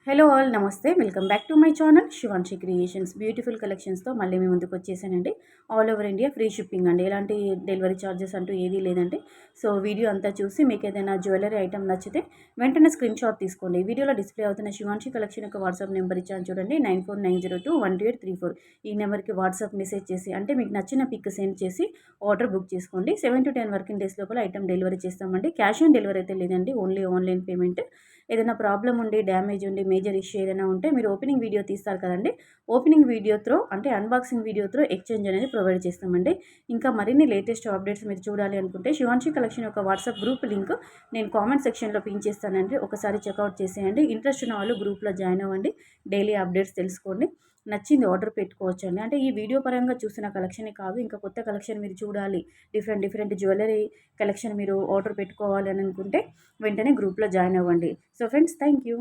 Hello all నమస్తే welcome back to my channel Shivanshi creations beautiful కలెక్షన్స్తో మళ్ళీ మీ ముందుకు వచ్చేసానండి. All over India free shipping అండి, ఎలాంటి డెలివరీ ఛార్జెస్ అంటూ ఏదీ లేదండి. సో వీడియో అంతా చూసి మీకు ఏదైనా జ్యువెలరీ ఐటమ్ నచ్చితే వెంటనే స్క్రీన్ షాట్ తీసుకోండి. వీడియోలో డిస్ప్లే అవుతున్న శివాన్షి కలెక్షన్ యొక్క వాట్సాప్ నెంబర్ ఇచ్చాను చూడండి, 9490212834. ఈ నెంబర్కి వాట్సాప్ మెసేజ్ చేసి అంటే మీకు నచ్చిన పిక్ సెండ్ చేసి ఆర్డర్ బుక్ చేసుకోండి. 7 to 10 వర్కింగ్ డేస్ లోపల ఐటమ్ డెలివరీ చేస్తామండి. క్యాష్ ఆన్ డెలివరీ అయితే లేదండి, ఓన్లీ ఆన్లైన్ పేమెంట్. ఏదైనా ప్రాబ్లం ఉండి డ్యామేజ్ ఉండి మేజర్ ఇష్యూ ఏదైనా ఉంటే మీరు ఓపెనింగ్ వీడియో తీస్తారు కదండి, ఓపెనింగ్ వీడియో త్రో అంటే అన్బాక్సింగ్ వీడియో త్రో ఎక్స్చేంజ్ అనేది ప్రొవైడ్ చేస్తామండి. ఇంకా మరిన్ని లేటెస్ట్ అప్డేట్స్ మీరు చూడాలి అనుకుంటే శివాన్షి కలెక్షన్ యొక్క వాట్సాప్ గ్రూప్ లింక్ నేను కామెంట్ సెక్షన్లో పిన్ చేస్తానండి, ఒకసారి చెక్అవుట్ చేసేయండి. ఇంట్రెస్ట్ ఉన్న వాళ్ళు గ్రూప్లో జాయిన్ అవ్వండి, డైలీ అప్డేట్స్ తెలుసుకోండి. నచ్చింది ఆర్డర్ పెట్టుకోవచ్చండి. అంటే ఈ వీడియో పరంగా చూసిన కలెక్షనే కాదు, ఇంకా కొత్త కలెక్షన్ మీరు చూడాలి, డిఫరెంట్ జ్యువెలరీ కలెక్షన్ మీరు ఆర్డర్ పెట్టుకోవాలి అని అనుకుంటే వెంటనే గ్రూప్లో జాయిన్ అవ్వండి. So friends, thank you.